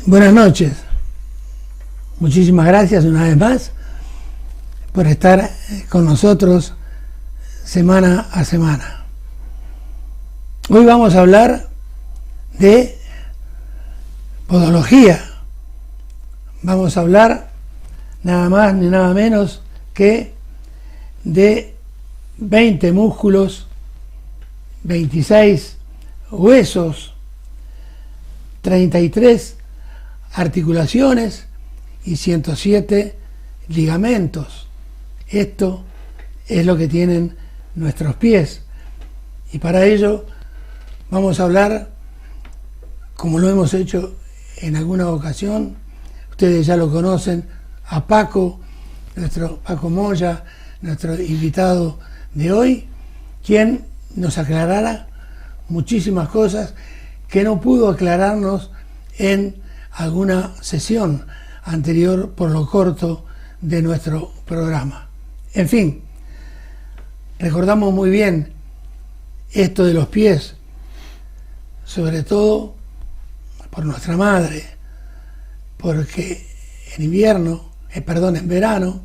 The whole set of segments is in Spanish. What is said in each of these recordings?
Buenas noches. Muchísimas gracias una vez más por estar con nosotros semana a semana. Hoy vamos a hablar de podología. Vamos a hablar nada más ni nada menos que de 20 músculos, 26 huesos, 33 articulaciones y 107 ligamentos. Esto es lo que tienen nuestros pies. Y para ello vamos a hablar, como lo hemos hecho en alguna ocasión, ustedes ya lo conocen, a Paco, nuestro Paco Moya, nuestro invitado de hoy, quien nos aclarará muchísimas cosas que no pudo aclararnos en alguna sesión anterior por lo corto de nuestro programa. En fin, recordamos muy bien esto de los pies, sobre todo por nuestra madre, porque en verano,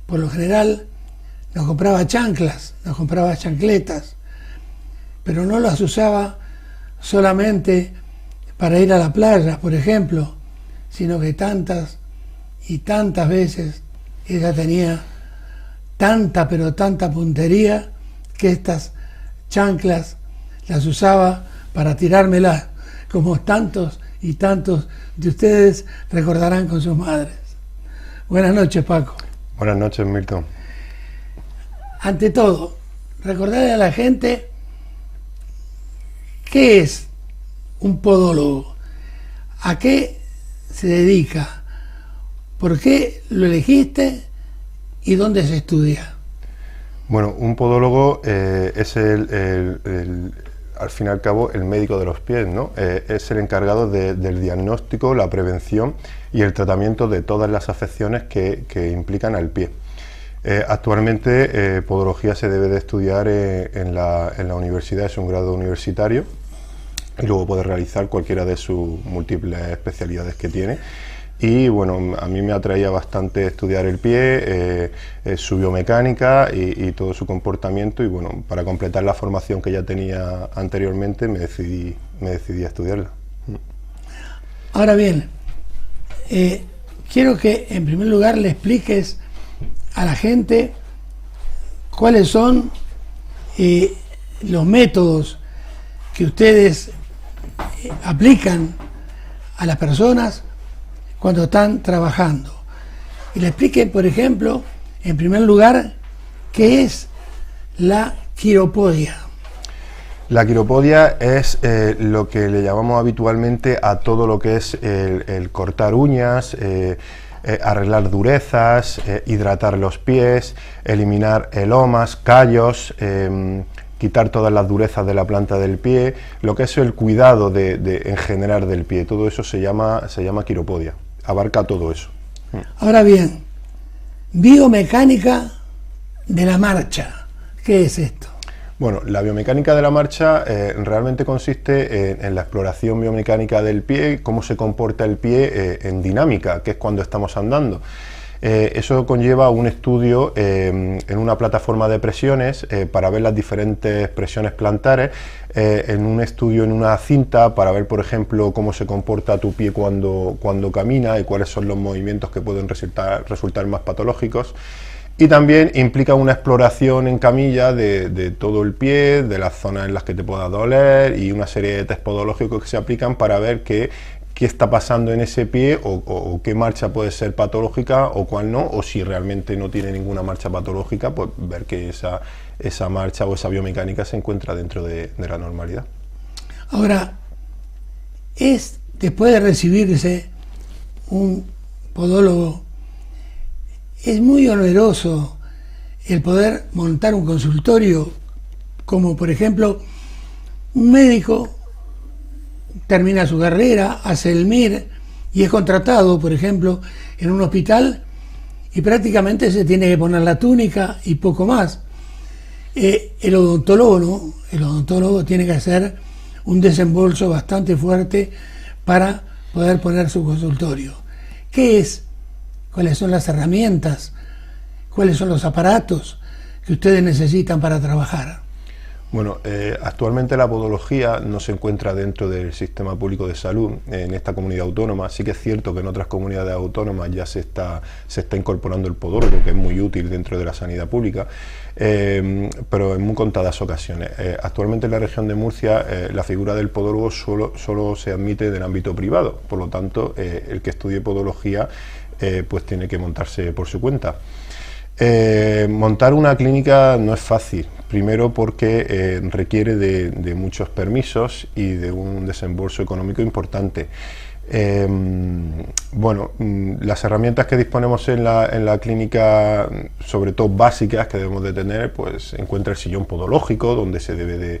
por lo general nos compraba chanclas, nos compraba chancletas, pero no las usaba solamente para ir a la playa, por ejemplo, sino que tantas y tantas veces ella tenía tanta pero tanta puntería que estas chanclas las usaba para tirármelas, como tantos y tantos de ustedes recordarán con sus madres. Buenas noches, Paco. Buenas noches, Milton. Ante todo, recordarle a la gente qué es un podólogo, a qué se dedica, por qué lo elegiste y dónde se estudia. Bueno, un podólogo es al fin y al cabo el médico de los pies, ¿no? Es el encargado del diagnóstico, la prevención y el tratamiento de todas las afecciones que implican al pie. Actualmente podología se debe de estudiar en la universidad, es un grado universitario, y luego puede realizar cualquiera de sus múltiples especialidades que tiene. Y bueno, a mí me atraía bastante estudiar el pie, su biomecánica y todo su comportamiento, y bueno, para completar la formación que ya tenía anteriormente me decidí a estudiarla. Ahora bien, quiero que en primer lugar le expliques a la gente cuáles son los métodos que ustedes aplican a las personas cuando están trabajando. Y le expliquen, por ejemplo, en primer lugar, qué es la quiropodia. La quiropodia es lo que le llamamos habitualmente a todo lo que es el cortar uñas, arreglar durezas, hidratar los pies, eliminar elomas, callos, quitar todas las durezas de la planta del pie, lo que es el cuidado en general del pie. Todo eso se llama quiropodia, abarca todo eso. Ahora bien, biomecánica de la marcha, ¿qué es esto? Bueno, la biomecánica de la marcha realmente consiste en la exploración biomecánica del pie, cómo se comporta el pie en dinámica, que es cuando estamos andando. Eso conlleva un estudio en una plataforma de presiones para ver las diferentes presiones plantares, en un estudio en una cinta para ver, por ejemplo, cómo se comporta tu pie cuando camina y cuáles son los movimientos que pueden resultar más patológicos. Y también implica una exploración en camilla de todo el pie, de las zonas en las que te pueda doler, y una serie de test podológicos que se aplican para ver qué está pasando en ese pie, o qué marcha puede ser patológica o cuál no, o si realmente no tiene ninguna marcha patológica, pues ver que esa marcha o esa biomecánica se encuentra dentro de la normalidad. Ahora, después de recibirse un podólogo, es muy oneroso el poder montar un consultorio, como por ejemplo un médico termina su carrera, hace el MIR y es contratado, por ejemplo, en un hospital, y prácticamente se tiene que poner la túnica y poco más. El odontólogo no, el odontólogo tiene que hacer un desembolso bastante fuerte para poder poner su consultorio. ¿Qué es? ¿Cuáles son las herramientas? ¿Cuáles son los aparatos que ustedes necesitan para trabajar? Bueno, actualmente la podología no se encuentra dentro del sistema público de salud en esta comunidad autónoma. Sí que es cierto que en otras comunidades autónomas ya se está incorporando el podólogo, que es muy útil dentro de la sanidad pública, pero en muy contadas ocasiones. Actualmente en la región de Murcia la figura del podólogo solo se admite del ámbito privado, por lo tanto el que estudie podología pues tiene que montarse por su cuenta. Montar una clínica no es fácil, primero porque requiere de muchos permisos y de un desembolso económico importante. Bueno, las herramientas que disponemos en la clínica, sobre todo básicas que debemos de tener, pues se encuentra el sillón podológico, donde se debe de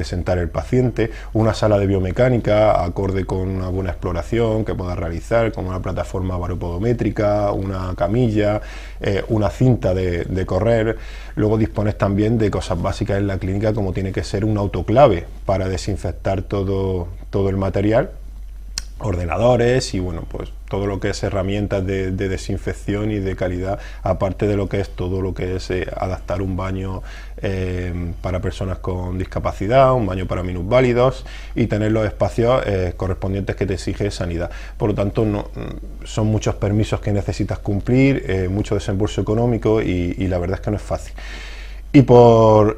sentar el paciente, una sala de biomecánica acorde con una buena exploración que pueda realizar, con una plataforma baropodométrica, una camilla, una cinta de correr. Luego dispones también de cosas básicas en la clínica, como tiene que ser un autoclave para desinfectar todo el material, ordenadores y bueno, pues todo lo que es herramientas de desinfección y de calidad, aparte de lo que es todo lo que es adaptar un baño para personas con discapacidad, un baño para minusválidos y tener los espacios correspondientes que te exige sanidad. Por lo tanto, son muchos permisos que necesitas cumplir, mucho desembolso económico y la verdad es que no es fácil. Y por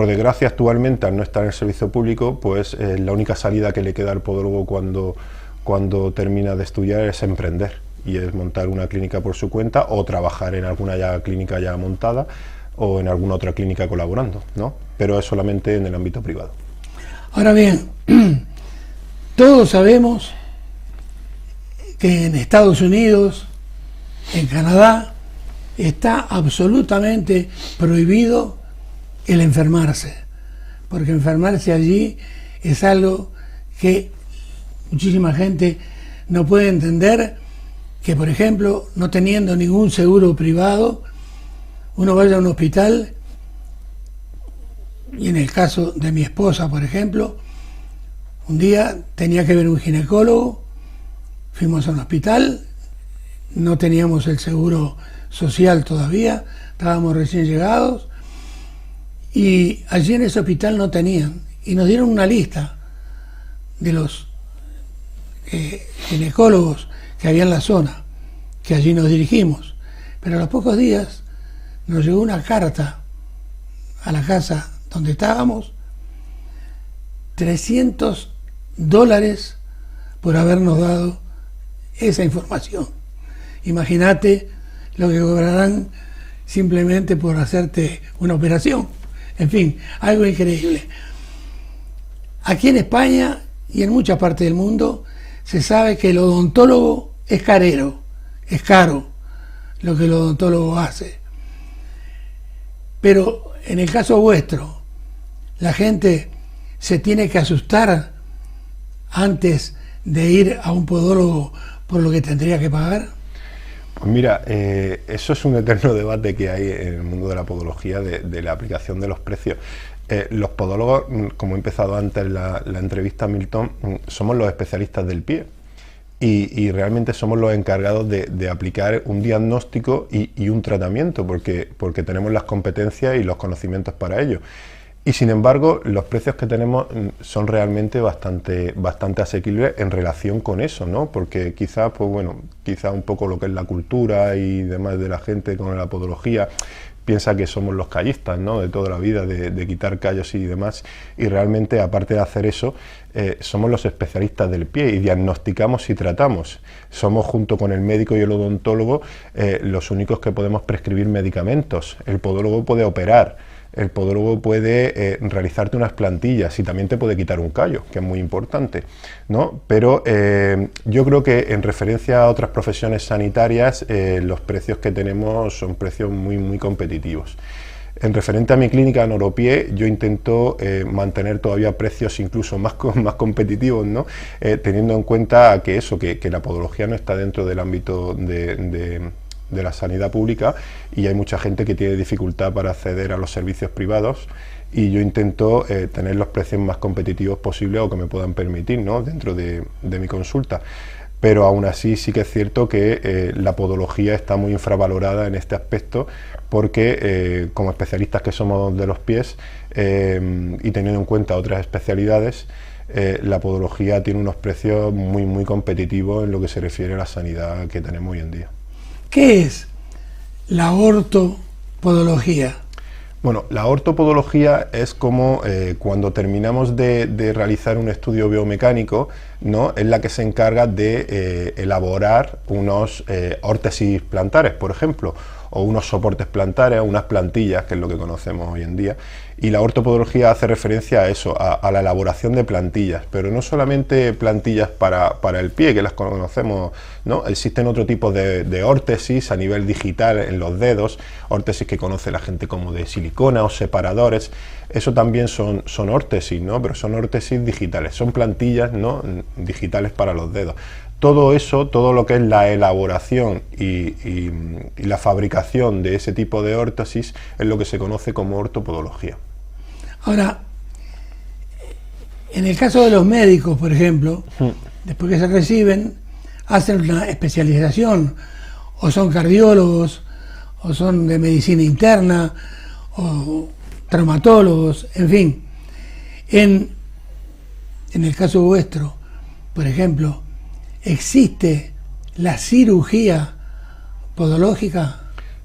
desgracia, actualmente, al no estar en el servicio público, pues la única salida que le queda al podólogo cuando termina de estudiar es emprender, y es montar una clínica por su cuenta o trabajar en alguna clínica ya montada o en alguna otra clínica colaborando, ¿no? Pero es solamente en el ámbito privado. Ahora bien, todos sabemos que en Estados Unidos, en Canadá, está absolutamente prohibido el enfermarse, porque enfermarse allí es algo que muchísima gente no puede entender, que por ejemplo, no teniendo ningún seguro privado, uno vaya a un hospital, y en el caso de mi esposa, por ejemplo, un día tenía que ver un ginecólogo, fuimos a un hospital, no teníamos el seguro social todavía, estábamos recién llegados y allí en ese hospital no tenían, y nos dieron una lista de los ginecólogos que había en la zona, que allí nos dirigimos, pero a los pocos días nos llegó una carta a la casa donde estábamos, $300 por habernos dado esa información. Imagínate lo que cobrarán simplemente por hacerte una operación. En fin, algo increíble. Aquí en España y en muchas partes del mundo se sabe que el odontólogo es carero, es caro lo que el odontólogo hace. Pero en el caso vuestro, la gente se tiene que asustar antes de ir a un podólogo por lo que tendría que pagar. Pues mira, eso es un eterno debate que hay en el mundo de la podología, de la aplicación de los precios. Los podólogos, como he empezado antes la entrevista, Milton, somos los especialistas del pie y realmente somos los encargados de aplicar un diagnóstico y un tratamiento, porque tenemos las competencias y los conocimientos para ello. Y sin embargo, los precios que tenemos son realmente bastante asequibles en relación con eso, ¿no? Porque quizás, pues bueno, un poco lo que es la cultura y demás de la gente con la podología piensa que somos los callistas, ¿no?, de toda la vida, de quitar callos y demás, y realmente, aparte de hacer eso, somos los especialistas del pie y diagnosticamos y tratamos. Somos, junto con el médico y el odontólogo, los únicos que podemos prescribir medicamentos. El podólogo puede operar, el podólogo puede realizarte unas plantillas y también te puede quitar un callo, que es muy importante, ¿no? Pero yo creo que en referencia a otras profesiones sanitarias, los precios que tenemos son precios muy competitivos. En referente a mi clínica Noropié, yo intento mantener todavía precios incluso más competitivos, ¿no? Teniendo en cuenta que la podología no está dentro del ámbito de la sanidad pública y hay mucha gente que tiene dificultad para acceder a los servicios privados y yo intento tener los precios más competitivos posibles o que me puedan permitir, ¿no?, dentro de mi consulta. Pero aún así sí que es cierto que la podología está muy infravalorada en este aspecto, porque como especialistas que somos de los pies y teniendo en cuenta otras especialidades, la podología tiene unos precios muy competitivos en lo que se refiere a la sanidad que tenemos hoy en día. ¿Qué es la ortopodología? Bueno, la ortopodología es como cuando terminamos de realizar un estudio biomecánico, ¿no?, es la que se encarga de elaborar unos órtesis plantares, por ejemplo, o unos soportes plantares, o unas plantillas, que es lo que conocemos hoy en día. Y la ortopodología hace referencia a eso, a la elaboración de plantillas, pero no solamente plantillas para el pie, que las conocemos, ¿no? Existen otro tipo de órtesis a nivel digital en los dedos, órtesis que conoce la gente como de silicona o separadores. Eso también son órtesis, ¿no?, pero son órtesis digitales, son plantillas, ¿no?, digitales para los dedos. Todo eso, todo lo que es la elaboración y la fabricación de ese tipo de órtesis es lo que se conoce como ortopodología. Ahora, en el caso de los médicos, por ejemplo, después que se reciben, hacen una especialización, o son cardiólogos, o son de medicina interna, o traumatólogos, en fin. En el caso vuestro, por ejemplo, ¿existe la cirugía podológica?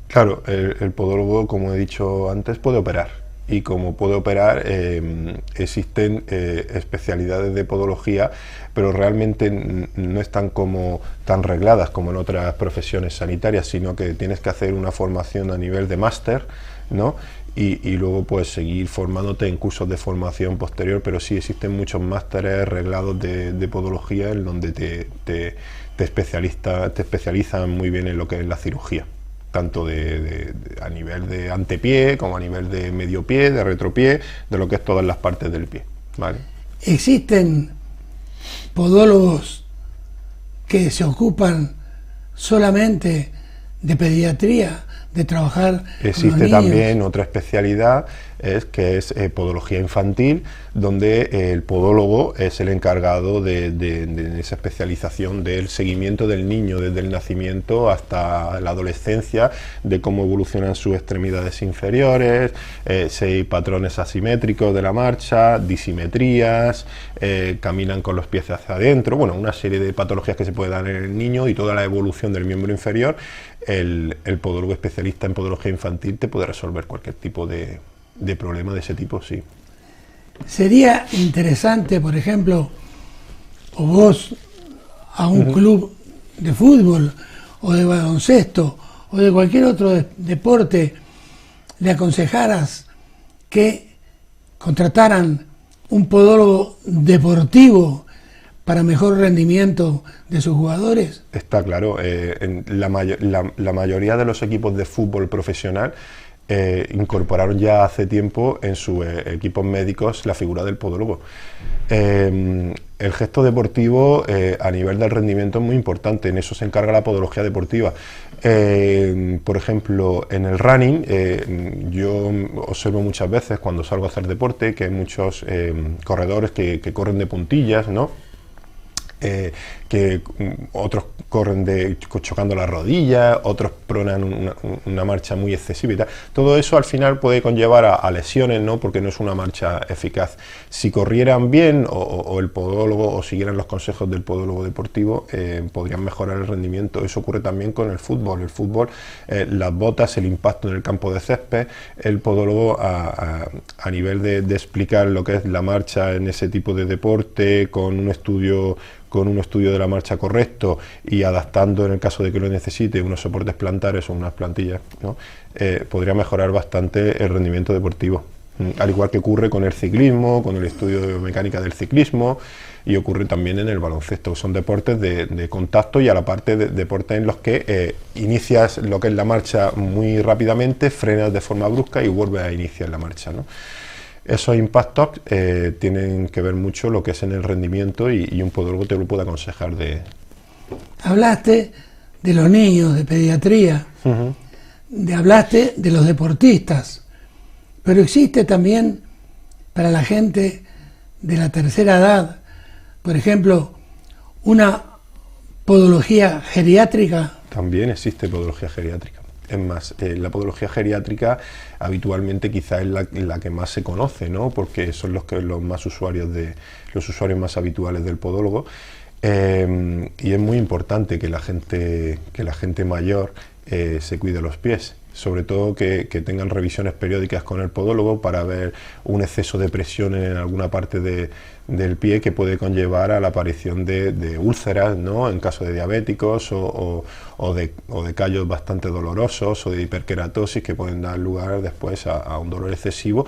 Claro, el podólogo, como he dicho antes, puede operar. Y como puede operar, existen especialidades de podología, pero realmente no están tan regladas como en otras profesiones sanitarias, sino que tienes que hacer una formación a nivel de máster, ¿no?, y luego puedes seguir formándote en cursos de formación posterior, pero sí existen muchos másteres reglados de podología en donde te especializan muy bien en lo que es la cirugía, tanto a nivel de antepié como a nivel de medio pie, de retropié, de lo que es todas las partes del pie, ¿vale? ¿Existen podólogos que se ocupan solamente de pediatría, de trabajar con los Existe niños? también otra especialidad que es podología infantil, donde el podólogo es el encargado de esa especialización del seguimiento del niño desde el nacimiento hasta la adolescencia, de cómo evolucionan sus extremidades inferiores, si hay patrones asimétricos de la marcha, disimetrías, caminan con los pies hacia adentro, bueno, una serie de patologías que se puede dar en el niño y toda la evolución del miembro inferior. El podólogo especialista en podología infantil te puede resolver cualquier tipo de problema de ese tipo, sí. Sería interesante, por ejemplo, o vos a un club de fútbol o de baloncesto o de cualquier otro deporte le aconsejaras que contrataran un podólogo deportivo para mejor rendimiento de sus jugadores. Está claro, la mayoría de los equipos de fútbol profesional incorporaron ya hace tiempo en sus equipos médicos la figura del podólogo. El gesto deportivo a nivel del rendimiento es muy importante, en eso se encarga la podología deportiva. Por ejemplo, en el running, yo observo muchas veces cuando salgo a hacer deporte que hay muchos corredores que corren de puntillas, ¿no?, que otros corren chocando la rodilla, otros pronan una marcha muy excesiva y tal. Todo eso al final puede conllevar a lesiones, ¿no?, porque no es una marcha eficaz. Si corrieran bien o el podólogo o siguieran los consejos del podólogo deportivo, podrían mejorar el rendimiento. Eso ocurre también con el fútbol. El fútbol, las botas, el impacto en el campo de césped, el podólogo a nivel de explicar lo que es la marcha en ese tipo de deporte con un estudio de la marcha correcto y adaptando, en el caso de que lo necesite, unos soportes plantares o unas plantillas, ¿no?, podría mejorar bastante el rendimiento deportivo. Al igual que ocurre con el ciclismo, con el estudio de biomecánica del ciclismo, y ocurre también en el baloncesto. Son deportes de contacto y a la parte de deportes en los que inicias lo que es la marcha muy rápidamente, frenas de forma brusca y vuelves a iniciar la marcha, ¿no? Esos impactos tienen que ver mucho lo que es en el rendimiento y un podólogo te lo puede aconsejar de... Hablaste de los niños, de pediatría, hablaste de los deportistas, pero existe también para la gente de la tercera edad, por ejemplo, una podología geriátrica? También existe podología geriátrica. Es más, la podología geriátrica habitualmente quizás es la que más se conoce, ¿no? Porque son los más usuarios los usuarios más habituales del podólogo. Y es muy importante que la gente mayor se cuide los pies, sobre todo que tengan revisiones periódicas con el podólogo para ver un exceso de presión en alguna parte del pie que puede conllevar a la aparición de úlceras, ¿no? En caso de diabéticos o de callos bastante dolorosos o de hiperkeratosis que pueden dar lugar después a un dolor excesivo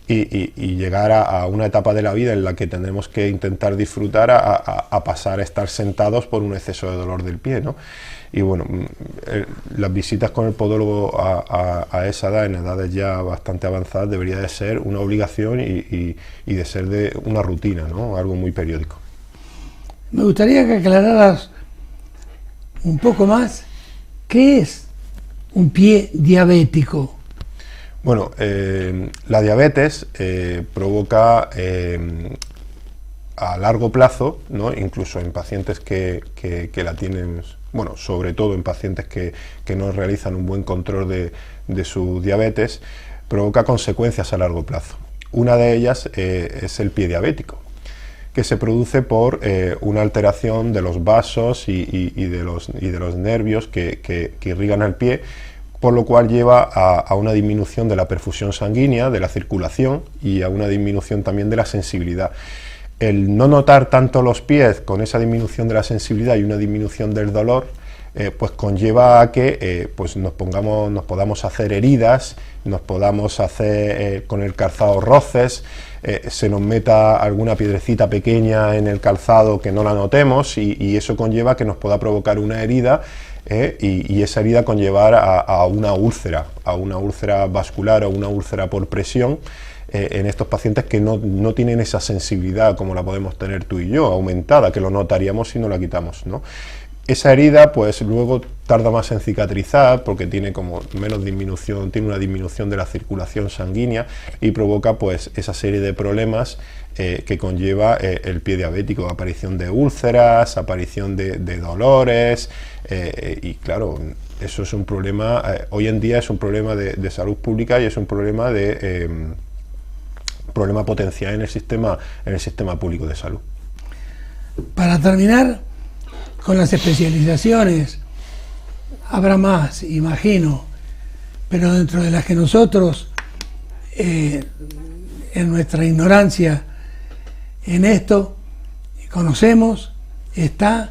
y llegar a una etapa de la vida en la que tenemos que intentar disfrutar a pasar a estar sentados por un exceso de dolor del pie, ¿no? Y bueno, las visitas con el podólogo a esa edad, en edades ya bastante avanzadas, debería de ser una obligación y de ser de una rutina, ¿no? Algo muy periódico. Me gustaría que aclararas un poco más qué es un pie diabético. Bueno, la diabetes provoca a largo plazo, ¿no? Incluso en pacientes que la tienen, bueno, sobre todo en pacientes que no realizan un buen control de su diabetes, provoca consecuencias a largo plazo. Una de ellas es el pie diabético, que se produce por una alteración de los vasos y de los nervios que irrigan el pie, por lo cual lleva a una disminución de la perfusión sanguínea, de la circulación y a una disminución también de la sensibilidad. El no notar tanto los pies con esa disminución de la sensibilidad y una disminución del dolor, pues conlleva a que pues nos podamos hacer heridas, nos podamos hacer con el calzado roces, se nos meta alguna piedrecita pequeña en el calzado que no la notemos y eso conlleva que nos pueda provocar una herida y esa herida conllevar a una úlcera vascular o una úlcera por presión en estos pacientes que no tienen esa sensibilidad como la podemos tener tú y yo, aumentada, que lo notaríamos si no la quitamos, ¿no? Esa herida pues luego tarda más en cicatrizar porque tiene como menos disminución, tiene una disminución de la circulación sanguínea y provoca pues esa serie de problemas que conlleva el pie diabético, aparición de úlceras, aparición de dolores y claro, eso es un problema, hoy en día es un problema de salud pública y es un problema problema potencial en el sistema público de salud. Para terminar, con las especializaciones habrá más, imagino, pero dentro de las que nosotros, en nuestra ignorancia en esto, conocemos, está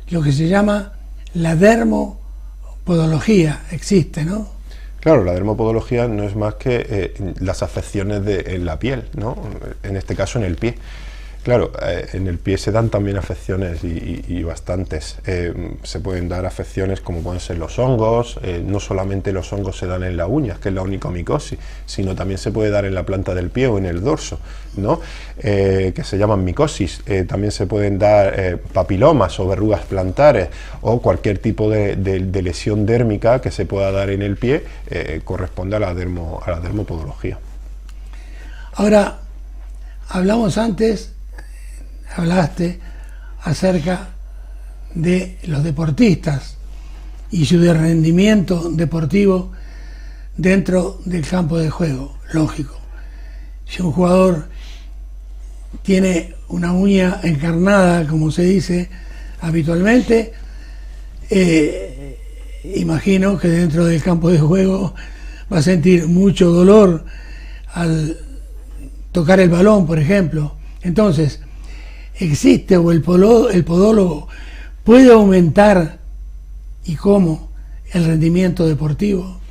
lo que se llama la dermopodología, existe, ¿no? Claro, la dermopodología no es más que las afecciones en la piel, ¿no? En este caso en el pie. Claro, en el pie se dan también afecciones y bastantes. Se pueden dar afecciones como pueden ser los hongos, no solamente los hongos se dan en las uñas, que es la onicomicosis, sino también se puede dar en la planta del pie o en el dorso, ¿no? Que se llaman micosis. También se pueden dar papilomas o verrugas plantares o cualquier tipo de lesión dérmica que se pueda dar en el pie, corresponde a la dermopodología. Ahora, hablaste acerca de los deportistas y su rendimiento deportivo dentro del campo de juego, lógico. Si un jugador tiene una uña encarnada, como se dice habitualmente, imagino que dentro del campo de juego va a sentir mucho dolor al tocar el balón, por ejemplo. Entonces, ¿existe o el podólogo puede aumentar y cómo el rendimiento deportivo?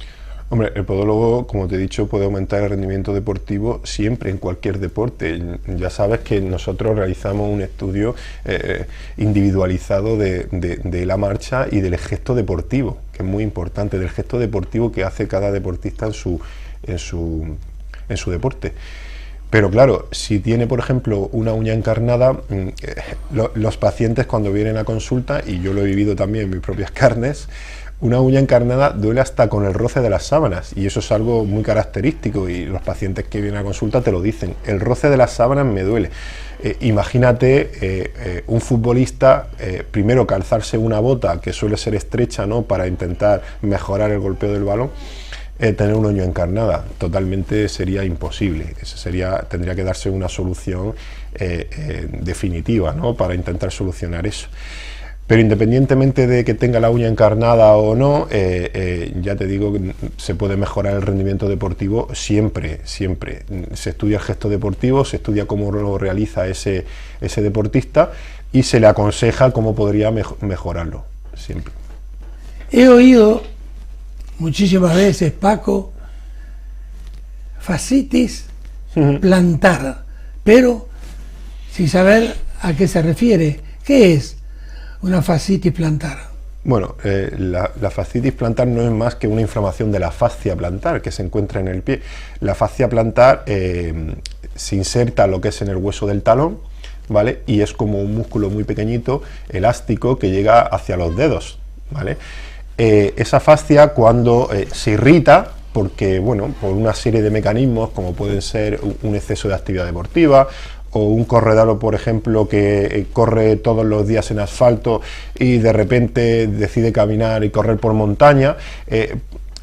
Hombre, el podólogo, como te he dicho, puede aumentar el rendimiento deportivo siempre en cualquier deporte. Ya sabes que nosotros realizamos un estudio individualizado de la marcha y del gesto deportivo, que es muy importante, del gesto deportivo que hace cada deportista en su deporte. Pero claro, si tiene, por ejemplo, una uña encarnada, los pacientes cuando vienen a consulta, y yo lo he vivido también en mis propias carnes, una uña encarnada duele hasta con el roce de las sábanas, y eso es algo muy característico, y los pacientes que vienen a consulta te lo dicen: el roce de las sábanas me duele. Imagínate un futbolista, primero calzarse una bota que suele ser estrecha, ¿no?, para intentar mejorar el golpeo del balón. Tener una uña encarnada totalmente sería imposible. Tendría que darse una solución definitiva, ¿no?, para intentar solucionar eso. Pero independientemente de que tenga la uña encarnada o no, ya te digo que se puede mejorar el rendimiento deportivo siempre, siempre. Se estudia el gesto deportivo, se estudia cómo lo realiza ese deportista, y se le aconseja cómo podría mejorarlo, siempre. He oído muchísimas veces, Paco, fascitis plantar, pero sin saber a qué se refiere. ¿Qué es una fascitis plantar? Bueno, la fascitis plantar no es más que una inflamación de la fascia plantar que se encuentra en el pie. La fascia plantar se inserta lo que es en el hueso del talón, ¿vale? Y es como un músculo muy pequeñito, elástico, que llega hacia los dedos, ¿vale? Esa fascia, cuando se irrita, porque, bueno, por una serie de mecanismos, como pueden ser un exceso de actividad deportiva, o un corredor, por ejemplo, que corre todos los días en asfalto y de repente decide caminar y correr por montaña,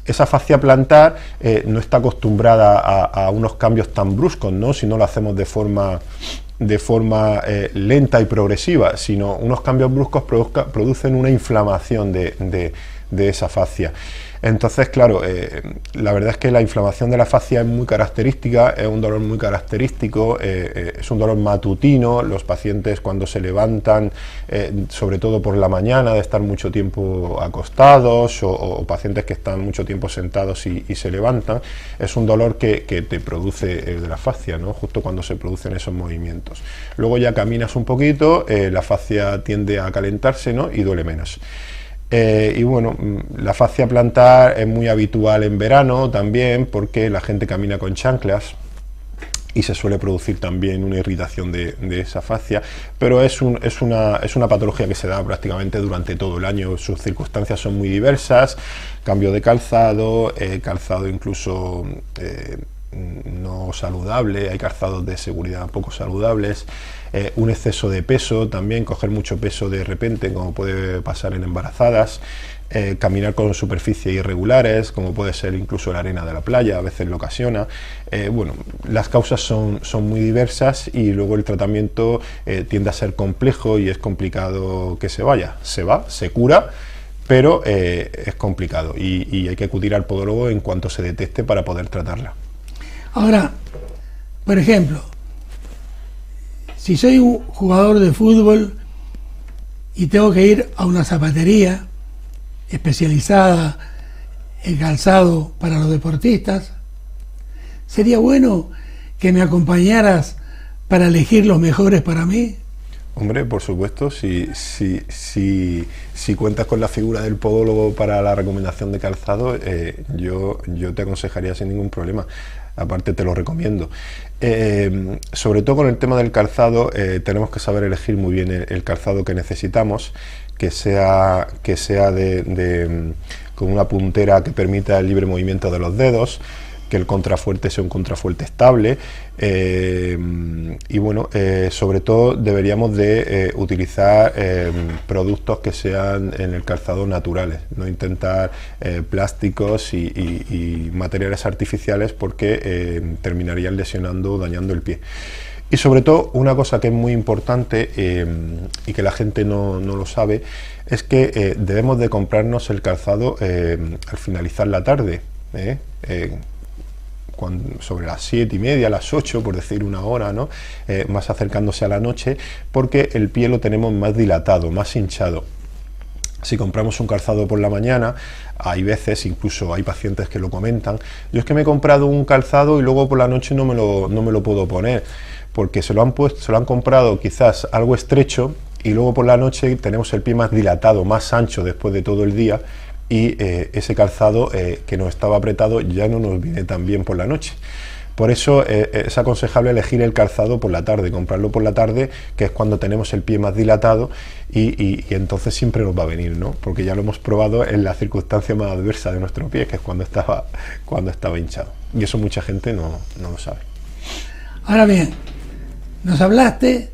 esa fascia plantar no está acostumbrada a unos cambios tan bruscos, ¿no?, si no lo hacemos de forma lenta y progresiva, sino unos cambios bruscos producen una inflamación de esa fascia. Entonces, claro, la verdad es que la inflamación de la fascia es muy característica, es un dolor muy característico, es un dolor matutino. Los pacientes, cuando se levantan, sobre todo por la mañana, de estar mucho tiempo acostados, o pacientes que están mucho tiempo sentados y se levantan, es un dolor que te produce de la fascia, ¿no?, justo cuando se producen esos movimientos. Luego ya caminas un poquito, la fascia tiende a calentarse, ¿no?, y duele menos. Y bueno, la fascia plantar es muy habitual en verano también, porque la gente camina con chanclas y se suele producir también una irritación de esa fascia, pero es una patología que se da prácticamente durante todo el año. Sus circunstancias son muy diversas: cambio de calzado, calzado incluso no saludable, hay calzados de seguridad poco saludables, un exceso de peso también, coger mucho peso de repente, como puede pasar en embarazadas, caminar con superficies irregulares, como puede ser incluso la arena de la playa, a veces lo ocasiona. Bueno, las causas son muy diversas, y luego el tratamiento tiende a ser complejo, y es complicado que se vaya. Se cura, pero es complicado, y hay que acudir al podólogo en cuanto se detecte para poder tratarla. Ahora, por ejemplo, si soy un jugador de fútbol y tengo que ir a una zapatería especializada en calzado para los deportistas, ¿sería bueno que me acompañaras para elegir los mejores para mí? Hombre, por supuesto, si cuentas con la figura del podólogo para la recomendación de calzado, yo te aconsejaría sin ningún problema. Aparte, te lo recomiendo. Sobre todo con el tema del calzado, tenemos que saber elegir muy bien el calzado que necesitamos, que sea con una puntera que permita el libre movimiento de los dedos, que el contrafuerte sea un contrafuerte estable, y bueno, sobre todo deberíamos de utilizar productos que sean en el calzado naturales, no intentar plásticos y materiales artificiales, porque terminarían lesionando o dañando el pie. Y sobre todo, una cosa que es muy importante y que la gente no lo sabe, es que debemos de comprarnos el calzado al finalizar la tarde, sobre las 7:30, las 8, por decir una hora, ¿no? Más acercándose a la noche, porque el pie lo tenemos más dilatado, más hinchado. Si compramos un calzado por la mañana, hay veces, incluso hay pacientes que lo comentan: yo es que me he comprado un calzado y luego por la noche no me lo puedo poner, porque se lo han comprado quizás algo estrecho, y luego por la noche tenemos el pie más dilatado, más ancho después de todo el día, y ese calzado que nos estaba apretado ya no nos viene tan bien por la noche. Por eso es aconsejable elegir el calzado por la tarde, comprarlo por la tarde, que es cuando tenemos el pie más dilatado y entonces siempre nos va a venir, ¿no? Porque ya lo hemos probado en la circunstancia más adversa de nuestro pie, que es cuando estaba hinchado. Y eso mucha gente no lo sabe. Ahora bien, nos hablaste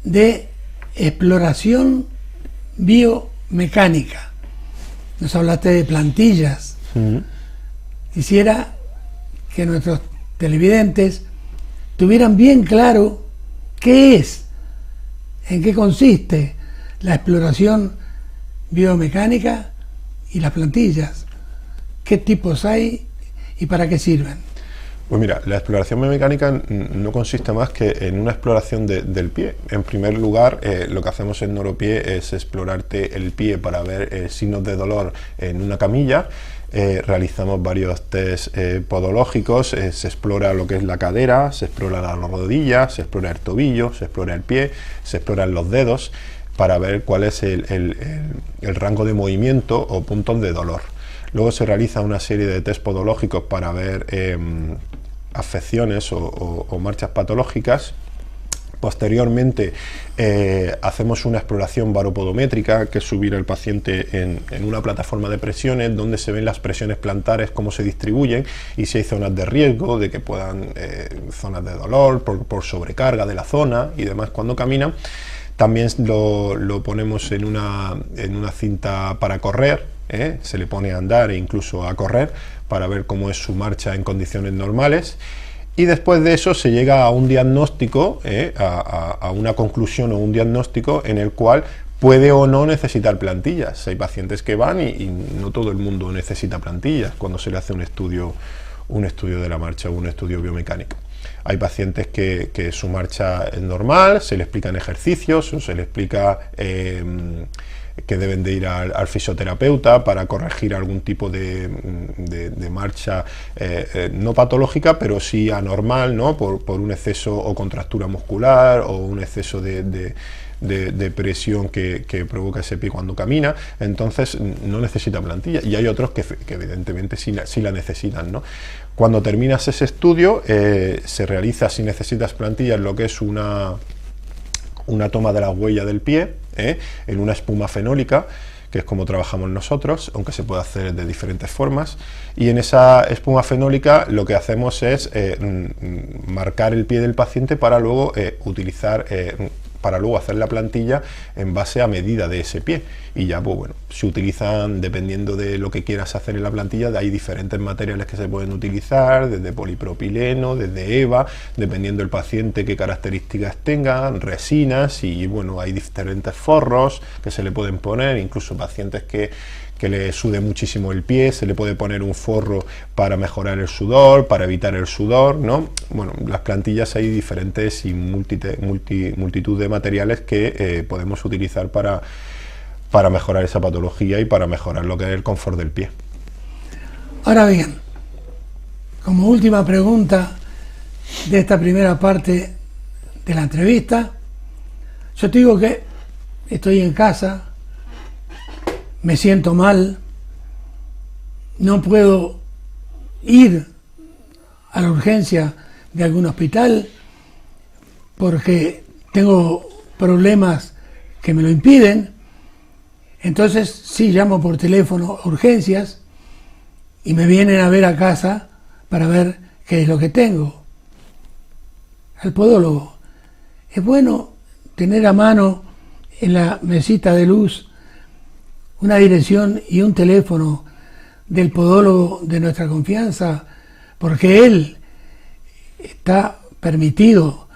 de exploración biomecánica, nos hablaste de plantillas. Quisiera que nuestros televidentes tuvieran bien claro qué es, en qué consiste la exploración biomecánica y las plantillas, qué tipos hay y para qué sirven. Pues mira, la exploración biomecánica no consiste más que en una exploración del pie. En primer lugar, lo que hacemos en Neuropié es explorarte el pie para ver signos de dolor en una camilla. Realizamos varios test podológicos, se explora lo que es la cadera, se explora la rodilla, se explora el tobillo, se explora el pie, se exploran los dedos para ver cuál es el rango de movimiento o puntos de dolor. Luego se realiza una serie de test podológicos para ver afecciones o marchas patológicas. Posteriormente hacemos una exploración baropodométrica, que es subir al paciente en una plataforma de presiones donde se ven las presiones plantares, cómo se distribuyen y si hay zonas de riesgo, de que puedan, zonas de dolor por sobrecarga de la zona y demás cuando caminan. También lo ponemos en una cinta para correr, se le pone a andar e incluso a correr para ver cómo es su marcha en condiciones normales. Y después de eso se llega a un diagnóstico, a una conclusión o un diagnóstico en el cual puede o no necesitar plantillas. Hay pacientes que van y no todo el mundo necesita plantillas cuando se le hace un estudio de la marcha o un estudio biomecánico. Hay pacientes que su marcha es normal, se le explican ejercicios o se le explica que deben de ir al fisioterapeuta para corregir algún tipo de marcha no patológica, pero sí anormal, ¿no? por un exceso o contractura muscular o un exceso de presión que provoca ese pie cuando camina. Entonces no necesita plantilla, y hay otros que evidentemente sí la necesitan, ¿no? Cuando terminas ese estudio se realiza, si necesitas plantillas, lo que es una toma de la huella del pie en una espuma fenólica, que es como trabajamos nosotros, aunque se puede hacer de diferentes formas, y en esa espuma fenólica lo que hacemos es marcar el pie del paciente para luego para luego hacer la plantilla en base a medida de ese pie. Y ya, pues bueno, se utilizan, dependiendo de lo que quieras hacer en la plantilla, hay diferentes materiales que se pueden utilizar, desde polipropileno, desde EVA, dependiendo del paciente qué características tenga, resinas, y bueno, hay diferentes forros que se le pueden poner, incluso pacientes que le sude muchísimo el pie, se le puede poner un forro para mejorar el sudor, para evitar el sudor, ¿no? Bueno, las plantillas hay diferentes y multitud de materiales que podemos utilizar para mejorar esa patología y para mejorar lo que es el confort del pie. Ahora bien, como última pregunta de esta primera parte de la entrevista, yo te digo que estoy en casa, me siento mal, no puedo ir a la urgencia de algún hospital porque tengo problemas que me lo impiden. Entonces sí llamo por teléfono a urgencias y me vienen a ver a casa para ver qué es lo que tengo. Al podólogo. Es bueno tener a mano en la mesita de luz una dirección y un teléfono del podólogo de nuestra confianza, porque él está permitido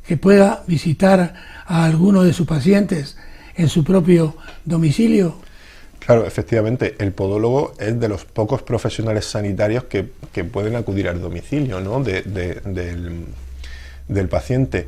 que pueda visitar a alguno de sus pacientes en su propio domicilio. Claro, efectivamente, el podólogo es de los pocos profesionales sanitarios que pueden acudir al domicilio, ¿no? del paciente.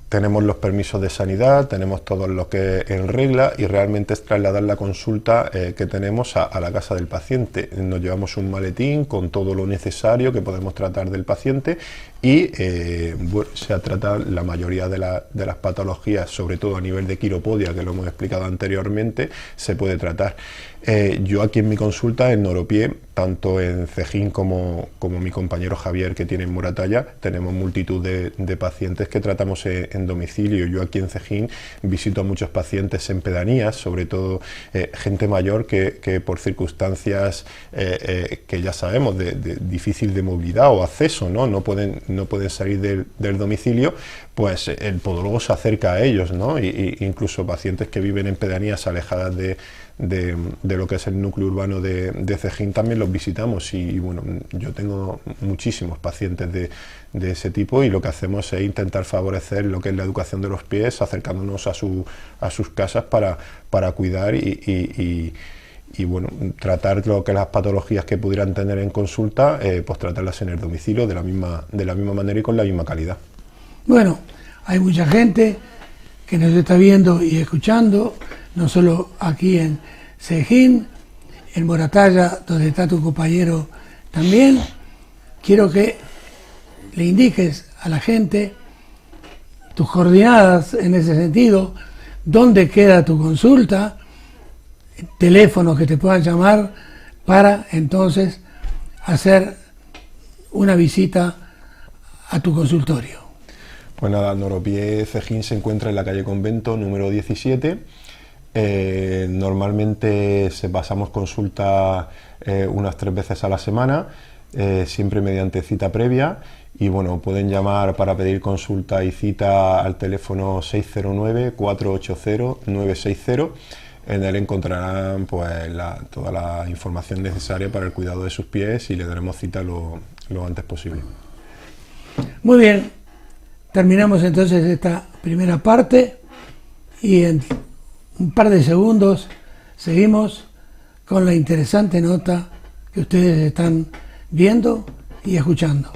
Tenemos los permisos de sanidad, tenemos todo lo que es en regla, y realmente es trasladar la consulta que tenemos a la casa del paciente. Nos llevamos un maletín con todo lo necesario que podemos tratar del paciente y bueno, se trata la mayoría de las patologías, sobre todo a nivel de quiropodia, que lo hemos explicado anteriormente, se puede tratar. Yo aquí en mi consulta, en Noropié, tanto en Cejín como mi compañero Javier, que tiene en Moratalla, tenemos multitud de pacientes que tratamos en domicilio. Yo aquí en Cejín visito a muchos pacientes en pedanías, sobre todo gente mayor que por circunstancias que ya sabemos, de difícil de movilidad o acceso, no pueden salir del domicilio, pues el podólogo se acerca a ellos, ¿no? Y incluso pacientes que viven en pedanías alejadas de lo que es el núcleo urbano de Cejín también los visitamos, y bueno, yo tengo muchísimos pacientes de ese tipo, y lo que hacemos es intentar favorecer lo que es la educación de los pies, acercándonos a sus casas para cuidar y bueno, tratar lo que las patologías que pudieran tener en consulta, pues tratarlas en el domicilio de la misma manera y con la misma calidad. Bueno, hay mucha gente que nos está viendo y escuchando, no solo aquí en Cejín, en Moratalla, donde está tu compañero también. Quiero que le indiques a la gente tus coordenadas en ese sentido, dónde queda tu consulta, teléfonos que te puedan llamar para entonces hacer una visita a tu consultorio. Pues nada, Noropié Cejín se encuentra en la calle Convento número 17. Normalmente pasamos consulta unas 3 veces a la semana, siempre mediante cita previa, y bueno, pueden llamar para pedir consulta y cita al teléfono 609-480-960. En él encontrarán pues toda la información necesaria para el cuidado de sus pies, y le daremos cita lo antes posible. Muy bien, terminamos entonces esta primera parte, y en un par de segundos seguimos con la interesante nota que ustedes están viendo y escuchando.